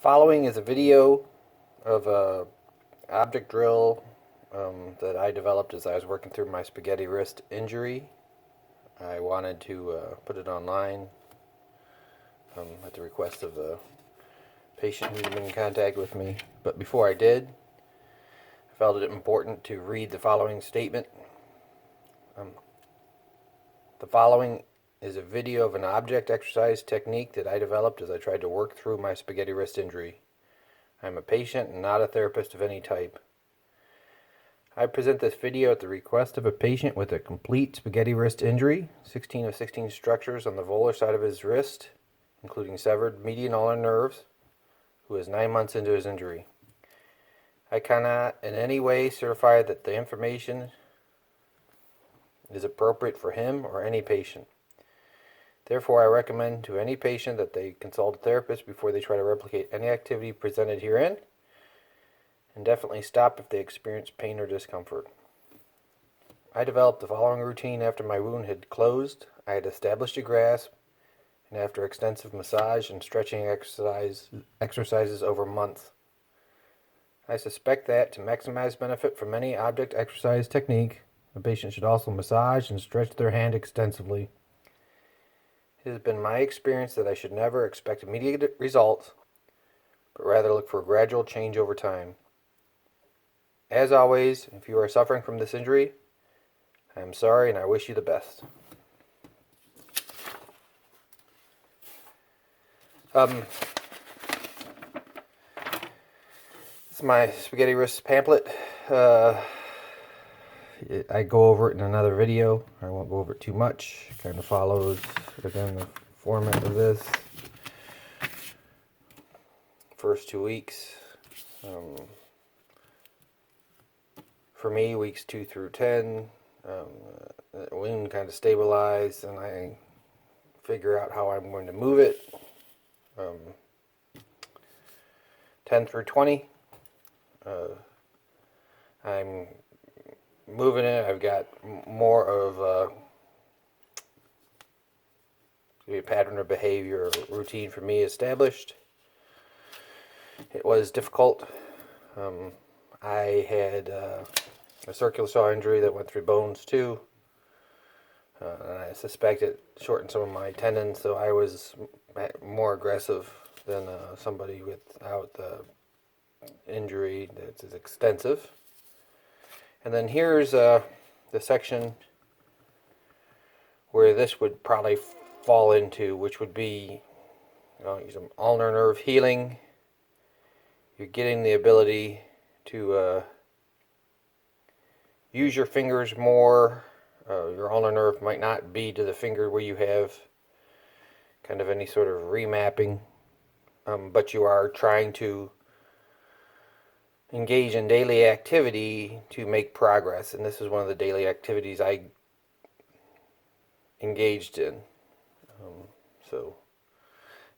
Following is a video of a object drill that I developed as I was working through my spaghetti wrist injury. I wanted to put it online at the request of the patient who's been in contact with me. But before I did, I felt it important to read the following statement. The following is a video of an object exercise technique that I developed as I tried to work through my spaghetti wrist injury. I'm a patient and not a therapist of any type. I present this video at the request of a patient with a complete spaghetti wrist injury, 16 of 16 structures on the volar side of his wrist, including severed median ulnar nerves, who is 9 months into his injury. I cannot in any way certify that the information is appropriate for him or any patient. Therefore, I recommend to any patient that they consult a therapist before they try to replicate any activity presented herein, and definitely stop if they experience pain or discomfort. I developed the following routine after my wound had closed. I had established a grasp, and after extensive massage and stretching exercises over months. I suspect that to maximize benefit from any object exercise technique, a patient should also massage and stretch their hand extensively. It has been my experience that I should never expect immediate results, but rather look for a gradual change over time. As always, if you are suffering from this injury, I am sorry and I wish you the best. This is my spaghetti wrist pamphlet. I go over it in another video. I won't go over it too much. It kind of follows, again, the format of this. First 2 weeks. For me, weeks 2 through 10, the wound kind of stabilized, and I figure out how I'm going to move it. 10 through 20, I'm moving it. I've got more of a pattern of behavior, routine for me established. It was difficult. I had a circular saw injury that went through bones too, and I suspect it shortened some of my tendons, so I was more aggressive than somebody without the injury that's as extensive. And then here's the section where this would probably fall into, which would be some ulnar nerve healing. You're getting the ability to use your fingers more. Your ulnar nerve might not be to the finger where you have kind of any sort of remapping, but you are trying to engage in daily activity to make progress, and this is one of the daily activities I engaged in.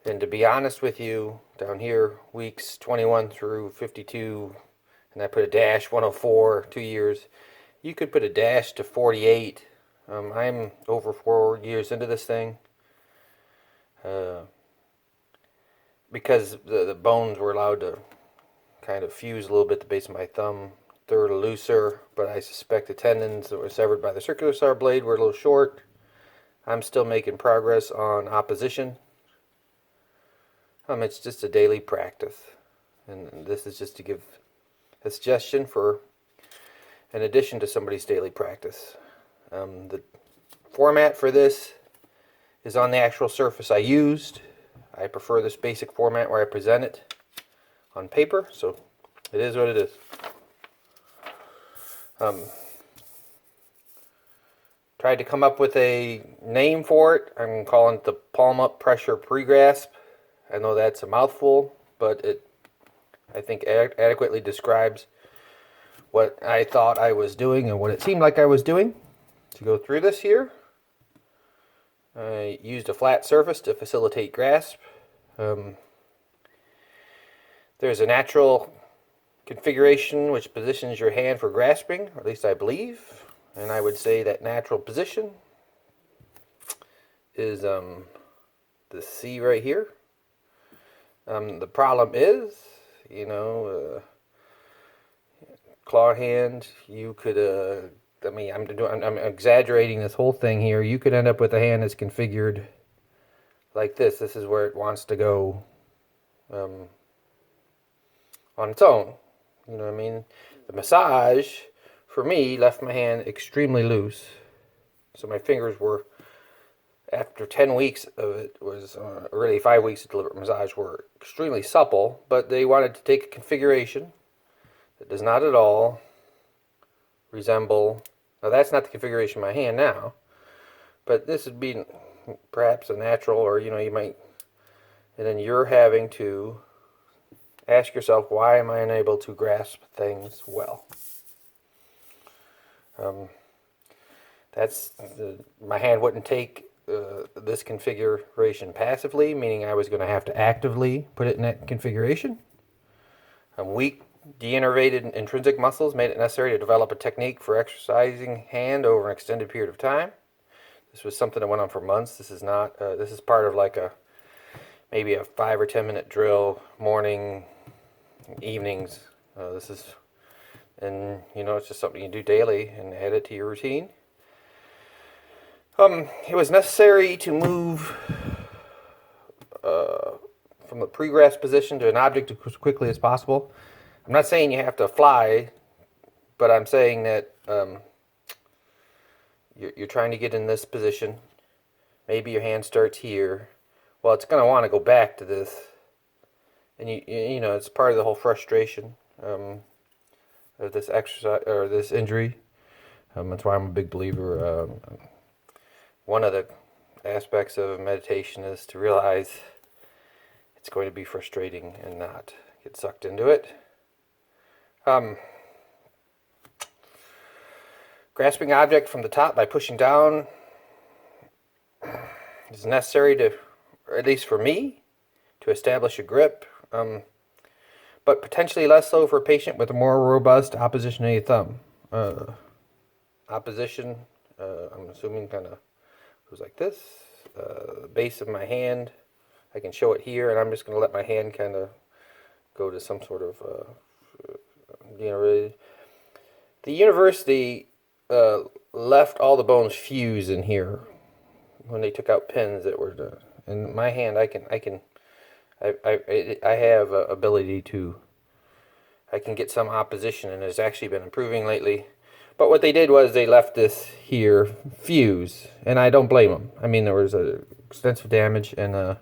And to be honest with you, down here, weeks 21 through 52, and I put a dash 104, 2 years. You could put a dash to 48. I'm over 4 years into this thing. Because the bones were allowed to kind of fuse a little bit at the base of my thumb. They're a little looser, but I suspect the tendons that were severed by the circular saw blade were a little short. I'm still making progress on opposition. It's just a daily practice, and this is just to give a suggestion for in addition to somebody's daily practice. The format for this is on the actual surface I used. I prefer this basic format where I present it on paper, so it is what it is. Tried to come up with a name for it. I'm calling it the palm up pressure pre-grasp. I know that's a mouthful, but it, I think, adequately describes what I thought I was doing and what it seemed like I was doing. To go through this here, I used a flat surface to facilitate grasp. There's a natural configuration which positions your hand for grasping, or at least I believe, and I would say that natural position is the C right here. The problem is, claw hand, you could, I mean, I'm exaggerating this whole thing here. You could end up with a hand that's configured like this. This is where it wants to go on its own. You know what I mean? The massage, for me, left my hand extremely loose. So my fingers were, after 10 weeks of it, was really 5 weeks of deliberate massage, were extremely supple, but they wanted to take a configuration that does not at all resemble, now that's not the configuration of my hand now, but this would be perhaps a natural, or you might, and then you're having to ask yourself, why am I unable to grasp things well? My hand wouldn't take this configuration passively, meaning I was going to have to actively put it in that configuration. Weak, de-innervated intrinsic muscles made it necessary to develop a technique for exercising hand over an extended period of time. This was something that went on for months. This is not. This is part of like maybe a 5 or 10 minute drill, morning, evenings. This is, and it's just something you do daily and add it to your routine. It was necessary to move from the pre-grasp position to an object as quickly as possible. I'm not saying you have to fly, but I'm saying that you're trying to get in this position. Maybe your hand starts here. Well, it's going to want to go back to this, and it's part of the whole frustration of this exercise or this injury. That's why I'm a big believer. One of the aspects of meditation is to realize it's going to be frustrating and not get sucked into it. Grasping object from the top by pushing down is necessary to, or at least for me, to establish a grip, but potentially less so for a patient with a more robust opposition to the thumb. Opposition, I'm assuming kind of goes like this. The base of my hand, I can show it here, and I'm just going to let my hand kind of go to some sort of, really. The university left all the bones fused in here when they took out pins that were, in my hand, I have a ability to, I can get some opposition, and it's actually been improving lately. But what they did was they left this here fuse, and I don't blame them. I mean, there was extensive damage, and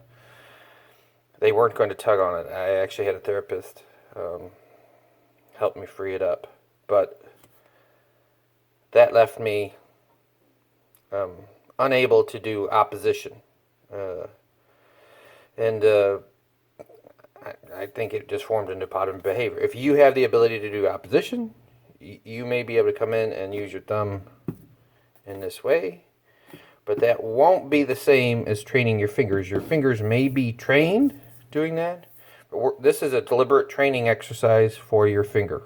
they weren't going to tug on it. I actually had a therapist help me free it up, but that left me unable to do opposition, and I think it just formed into pattern behavior. If you have the ability to do opposition, you may be able to come in and use your thumb in this way, but that won't be the same as training your fingers. Your fingers may be trained doing that, but this is a deliberate training exercise for your finger.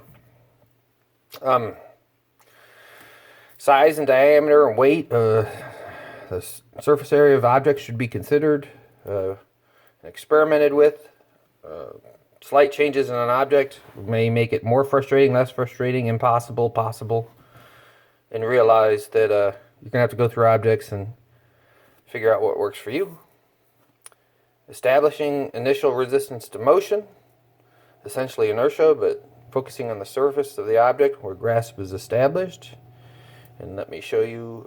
Size and diameter and weight, the surface area of objects should be considered and experimented with. Slight changes in an object may make it more frustrating, less frustrating, impossible, possible, and realize that you're going to have to go through objects and figure out what works for you. Establishing initial resistance to motion, essentially inertia, but focusing on the surface of the object where grasp is established. And let me show you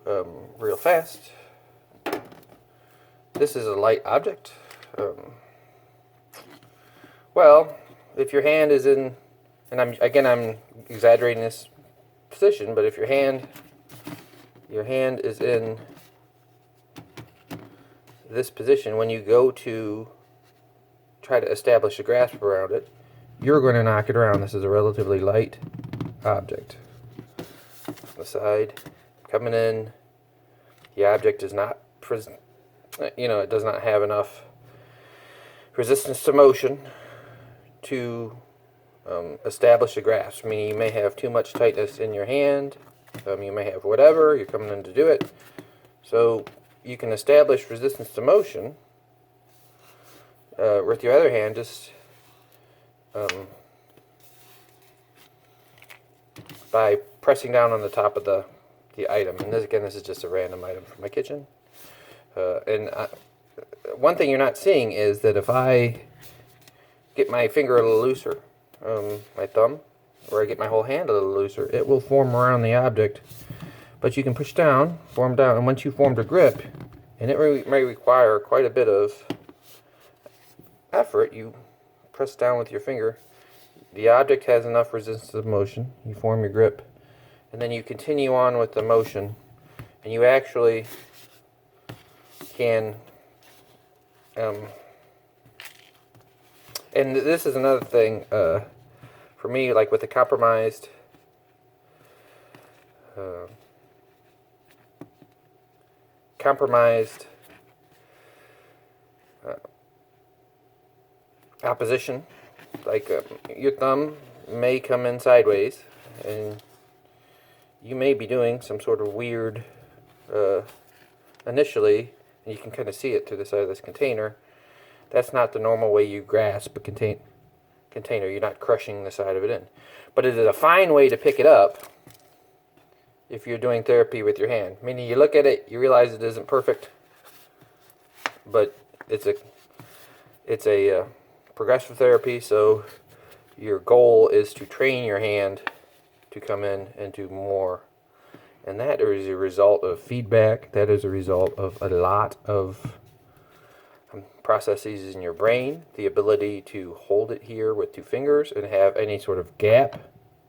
real fast. This is a light object. Well, if your hand is in, and I'm exaggerating this position, but if your hand is in this position, when you go to try to establish a grasp around it, you're going to knock it around. This is a relatively light object. On the side, coming in, the object is not, it does not have enough resistance to motion to establish a grasp. Meaning you may have too much tightness in your hand, you may have whatever, you're coming in to do it. So you can establish resistance to motion with your other hand, just by pressing down on the top of the item. And this, again, this is just a random item from my kitchen. One thing you're not seeing is that if I get my finger a little looser, my thumb, or I get my whole hand a little looser, it will form around the object. But you can push down, form down, and once you formed a grip, and it may require quite a bit of effort, you press down with your finger. The object has enough resistance of motion. You form your grip, and then you continue on with the motion, and you actually can. And this is another thing for me, like with the compromised. Opposition, like your thumb may come in sideways, and you may be doing some sort of weird initially, and you can kind of see it through the side of this container. That's not the normal way you grasp a container. You're not crushing the side of it in, but it is a fine way to pick it up if you're doing therapy with your hand. Meaning you look at it, you realize it isn't perfect, but it's a progressive therapy, so your goal is to train your hand to come in and do more. And that is a result of feedback. That is a result of a lot of processes in your brain. The ability to hold it here with two fingers and have any sort of gap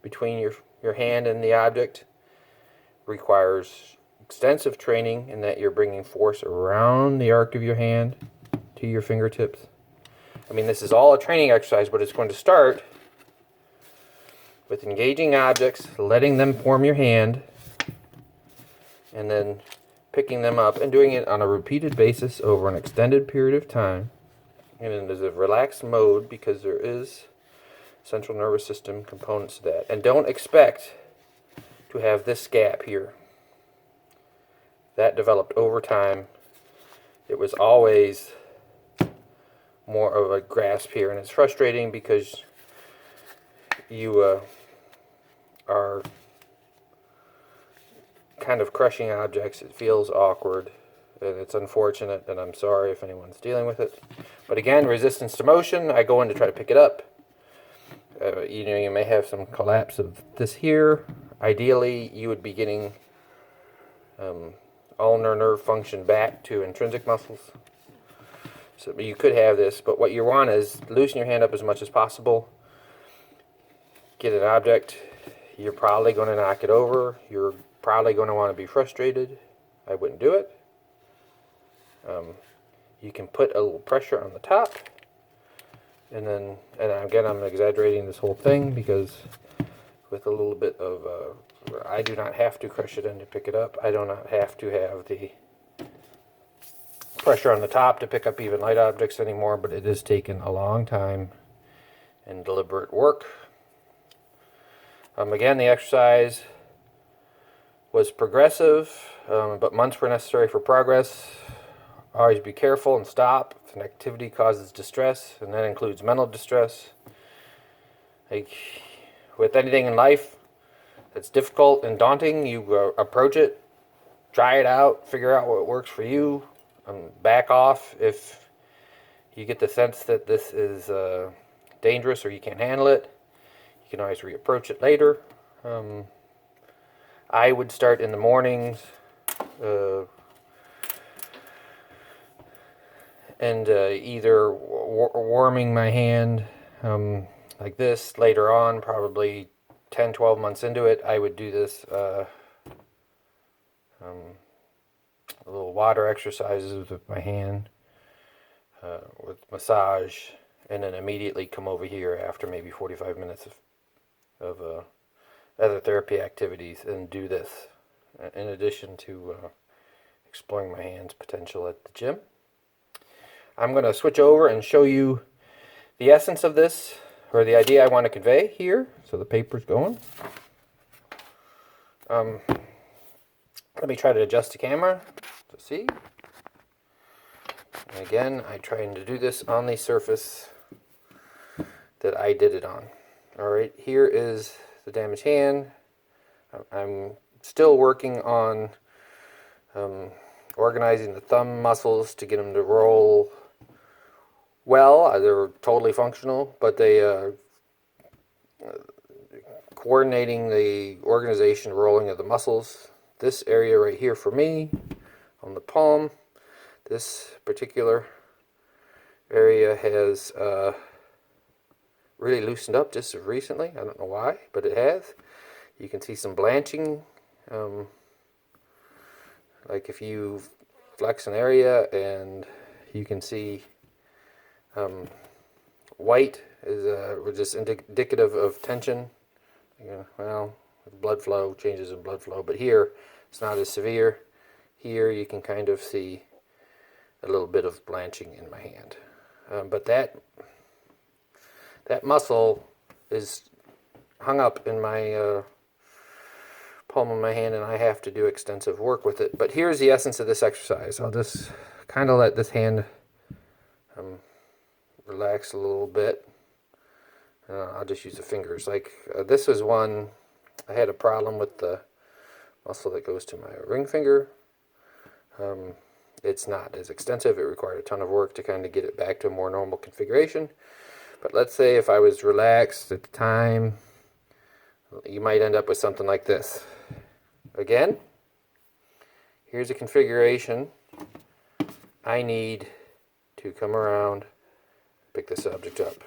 between your hand and the object requires extensive training in that you're bringing force around the arc of your hand to your fingertips. I mean, this is all a training exercise, but it's going to start with engaging objects, letting them form your hand, and then picking them up and doing it on a repeated basis over an extended period of time. And it is a relaxed mode because there is central nervous system components to that. And don't expect to have this gap here. That developed over time. It was always more of a grasp here, and it's frustrating because you are kind of crushing objects. It feels awkward, and it's unfortunate, and I'm sorry if anyone's dealing with it. But again, resistance to motion, I go in to try to pick it up. You may have some collapse of this here. Ideally, you would be getting ulnar nerve function back to intrinsic muscles. So you could have this, but what you want is loosen your hand up as much as possible. Get an object. You're probably going to knock it over. You're probably going to want to be frustrated. I wouldn't do it. You can put a little pressure on the top. And then, and again, I'm exaggerating this whole thing because with a little bit of, I do not have to crush it in to pick it up. I do not have to have the pressure on the top to pick up even light objects anymore, but it has taken a long time and deliberate work. Again, the exercise was progressive, but months were necessary for progress. Always be careful and stop if an activity causes distress, and that includes mental distress. Like with anything in life that's difficult and daunting, you approach it, try it out, figure out what works for you. Back off if you get the sense that this is dangerous or you can't handle it. You can always reapproach it later. I would start in the mornings and either warming my hand like this. Later on, probably 10-12 months into it, I would do this little water exercises with my hand, with massage, and then immediately come over here after maybe 45 minutes of other therapy activities and do this, in addition to exploring my hand's potential at the gym. I'm going to switch over and show you the essence of this, or the idea I want to convey here. So the paper's going. Let me try to adjust the camera to see. And again, I'm trying to do this on the surface that I did it on. Alright, here is the damaged hand. I'm still working on organizing the thumb muscles to get them to roll well. They're totally functional, but they coordinating the organization, rolling of the muscles. This area right here for me on the palm, this particular area has really loosened up just recently. I don't know why, but it has. You can see some blanching. Like if you flex an area, and you can see white is just indicative of tension. Well, blood flow, changes in blood flow, but here it's not as severe. Here you can kind of see a little bit of blanching in my hand. But that muscle is hung up in my palm of my hand, and I have to do extensive work with it. But here's the essence of this exercise. I'll just kind of let this hand relax a little bit. I'll just use the fingers. Like this is one, I had a problem with the muscle that goes to my ring finger. It's not as extensive. It required a ton of work to kind of get it back to a more normal configuration. But let's say if I was relaxed at the time, you might end up with something like this. Again, here's a configuration. I need to come around, pick this object up.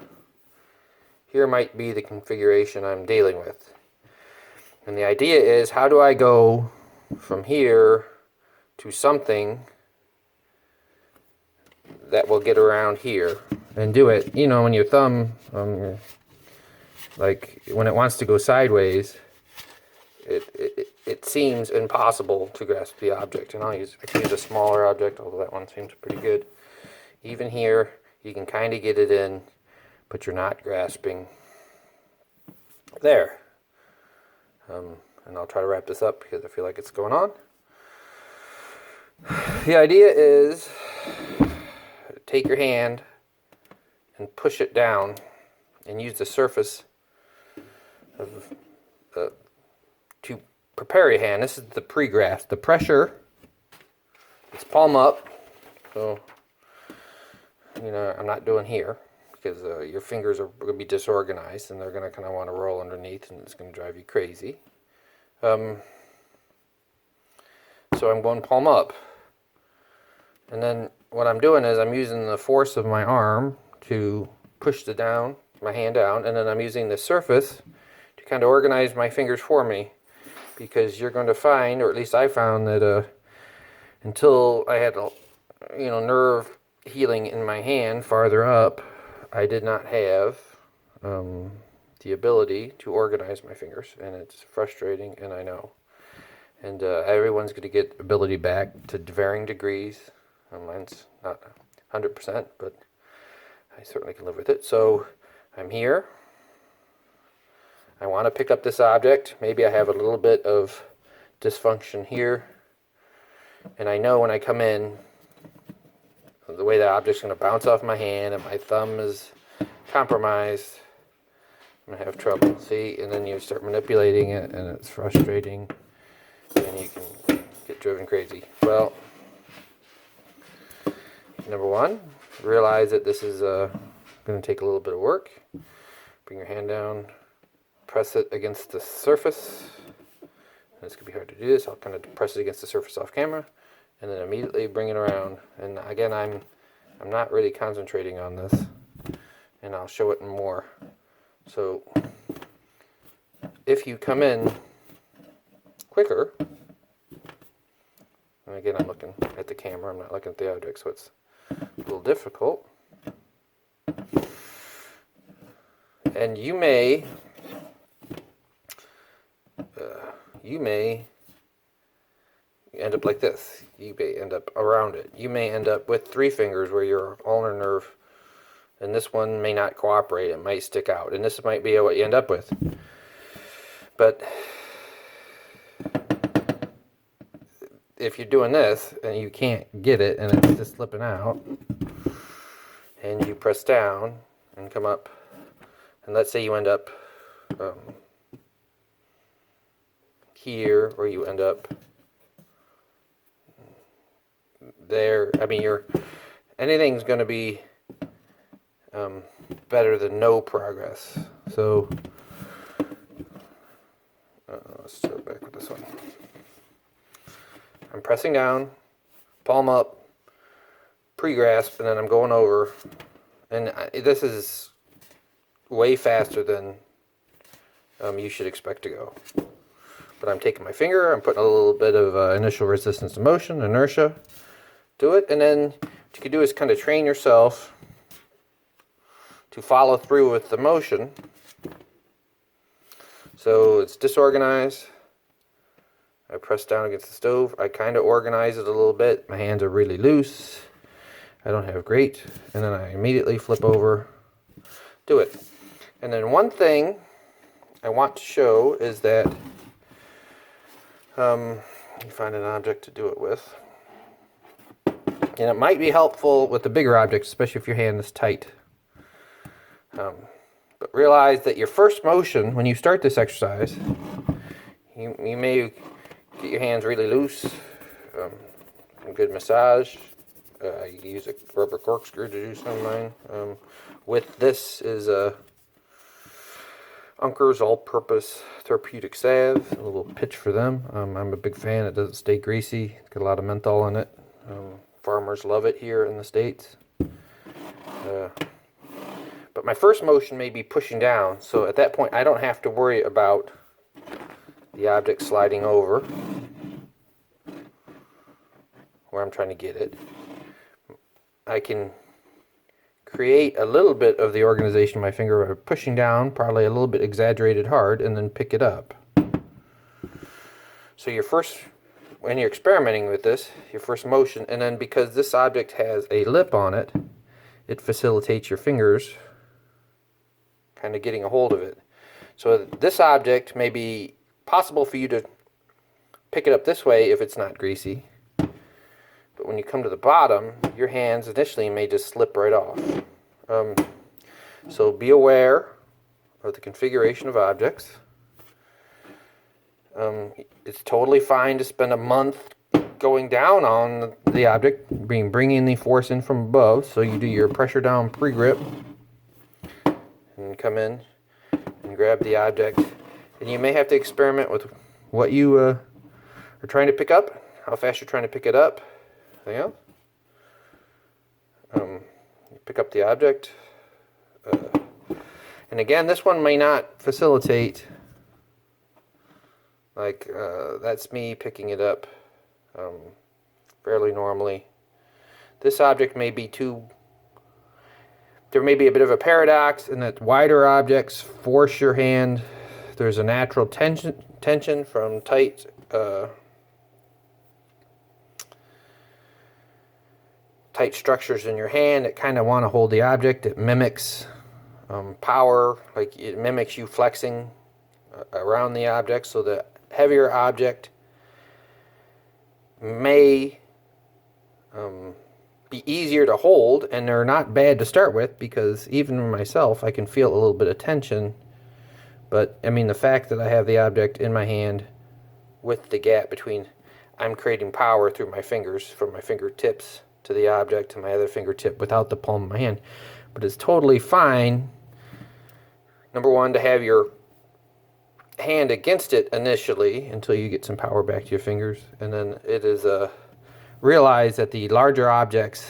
Here might be the configuration I'm dealing with. And the idea is, how do I go from here to something that will get around here and do it? You know, when your thumb, like when it wants to go sideways, it seems impossible to grasp the object. And I can use a smaller object, although that one seems pretty good. Even here, you can kind of get it in, but you're not grasping there. And I'll try to wrap this up because I feel like it's going on. The idea is, take your hand and push it down and use the surface of to prepare your hand. This is the pre-grasp. The pressure, it's palm up. So, you know, I'm not doing here, because your fingers are going to be disorganized and they're going to kind of want to roll underneath, and it's going to drive you crazy. So I'm going palm up. And then what I'm doing is I'm using the force of my arm to push my hand down, and then I'm using the surface to kind of organize my fingers for me. Because you're going to find, or at least I found, that until I had nerve healing in my hand farther up, I did not have the ability to organize my fingers, and it's frustrating, and I know. And everyone's going to get ability back to varying degrees. Mine's not 100%, but I certainly can live with it. So I'm here. I want to pick up this object. Maybe I have a little bit of dysfunction here, and I know when I come in, the way the object's going to bounce off my hand, and my thumb is compromised, I'm going to have trouble. See, and then you start manipulating it, and it's frustrating, and you can get driven crazy. Well, number one, realize that this is going to take a little bit of work. Bring your hand down, press it against the surface. This could be hard to do this. I'll kind of press it against the surface off camera, and then immediately bring it around. And again, I'm not really concentrating on this, and I'll show it more. So if you come in quicker, and again, I'm looking at the camera, I'm not looking at the object, so it's a little difficult. And you may end up like this. You may end up around it. You may end up with 3 fingers where your ulnar nerve, and this one may not cooperate. It might stick out, and this might be what you end up with. But if you're doing this and you can't get it and it's just slipping out, and you press down and come up, and let's say you end up here, or you end up there. I mean, anything's going to be better than no progress. So let's start back with this one. I'm pressing down, palm up, pre-grasp, and then I'm going over. And this is way faster than you should expect to go. But I'm taking my finger, I'm putting a little bit of initial resistance to motion, inertia, to it, and then what you can do is kind of train yourself to follow through with the motion. So it's disorganized. I press down against the stove. I kind of organize it a little bit. My hands are really loose. I don't have great. And then I immediately flip over, do it. And then one thing I want to show is that you find an object to do it with. And it might be helpful with the bigger objects, especially if your hand is tight. But realize that your first motion, when you start this exercise, you may get your hands really loose. A good massage. I use a rubber corkscrew to do some of mine. With this is Uncker's all-purpose therapeutic salve. A little pitch for them. I'm a big fan. It doesn't stay greasy. It's got a lot of menthol in it. Farmers love it here in the States. But my first motion may be pushing down, so at that point I don't have to worry about the object sliding over where I'm trying to get it. I can create a little bit of the organization of my finger by pushing down, probably a little bit exaggerated hard, and then pick it up. So when you're experimenting with this, your first motion, and then because this object has a lip on it, it facilitates your fingers kind of getting a hold of it. So this object may be possible for you to pick it up this way if it's not greasy. But when you come to the bottom, your hands initially may just slip right off. So be aware of the configuration of objects. It's totally fine to spend a month going down on the object, bringing the force in from above. So you do your pressure down pre-grip and come in and grab the object. And you may have to experiment with what you are trying to pick up, how fast you're trying to pick it up. Anything else? You pick up the object. And again, this one may not facilitate, like that's me picking it up fairly normally. This object may be there may be a bit of a paradox in that wider objects force your hand. There's a natural tension from tight structures in your hand that kind of want to hold the object. It mimics power, like it mimics you flexing around the object. So the heavier object may be easier to hold, and they're not bad to start with, because even myself, I can feel a little bit of tension. But I mean, the fact that I have the object in my hand with the gap between, I'm creating power through my fingers, from my fingertips to the object to my other fingertip without the palm of my hand. But it's totally fine, number one, to have your hand against it initially until you get some power back to your fingers. And then it is realize that the larger objects,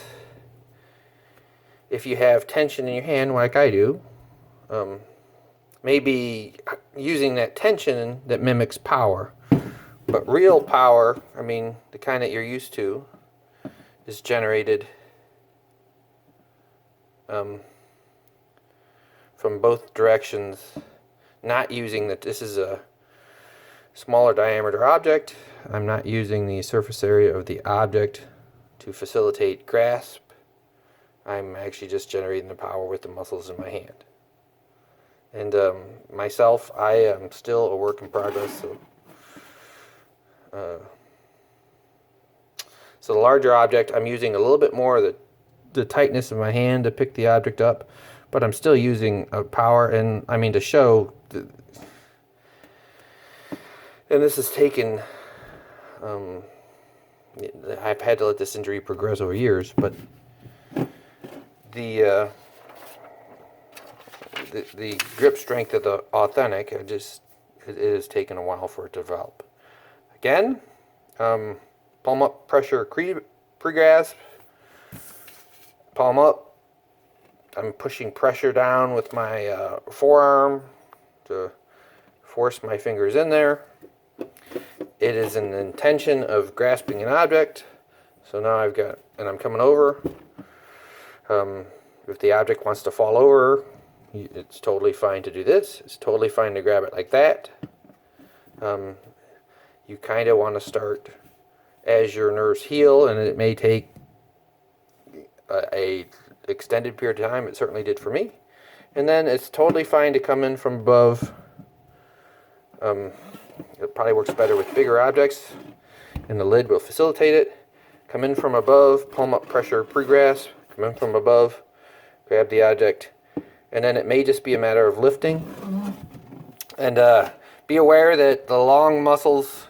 if you have tension in your hand like I do, maybe using that tension that mimics power. But real power, I mean the kind that you're used to, is generated from both directions, not using that. This is a smaller diameter object. I'm not using the surface area of the object to facilitate grasp. I'm actually just generating the power with the muscles in my hand. And myself, I am still a work in progress. So It's a larger object. I'm using a little bit more of the tightness of my hand to pick the object up, but I'm still using power, and I mean to show. And this has taken. I've had to let this injury progress over years, but the grip strength of the authentic, it has taken a while for it to develop. Again, palm up pressure pre-grasp, palm up. I'm pushing pressure down with my forearm to force my fingers in there. It is an intention of grasping an object. So now I've got, and I'm coming over. If the object wants to fall over, it's totally fine to do this. It's totally fine to grab it like that. You kind of want to start as your nerves heal, and it may take a extended period of time. It certainly did for me. And then it's totally fine to come in from above. It probably works better with bigger objects, and the lid will facilitate it. Come in from above, palm up pressure pre-grasp, come in from above, grab the object, and then it may just be a matter of lifting. And be aware that the long muscles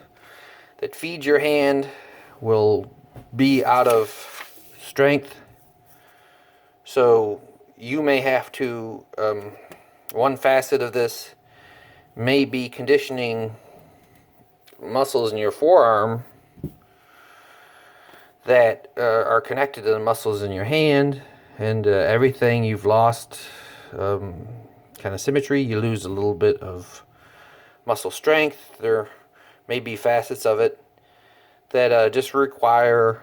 that feed your hand will be out of strength. So you may have to, one facet of this may be conditioning muscles in your forearm that are connected to the muscles in your hand, and everything you've lost kind of symmetry. You lose a little bit of muscle strength. There may be facets of it that just require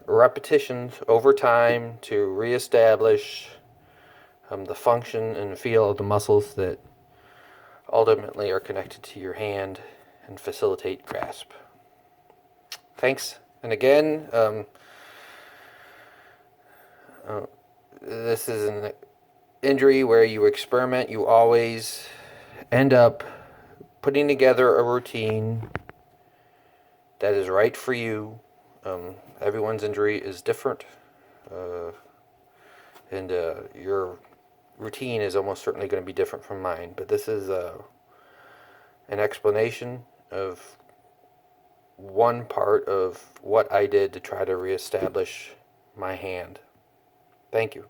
repetitions over time to reestablish the function and feel of the muscles that ultimately are connected to your hand and facilitate grasp. Thanks. And again, this is an injury where you experiment. You always end up putting together a routine that is right for you. Everyone's injury is different, and your routine is almost certainly going to be different from mine. But this is an explanation of one part of what I did to try to reestablish my hand. Thank you.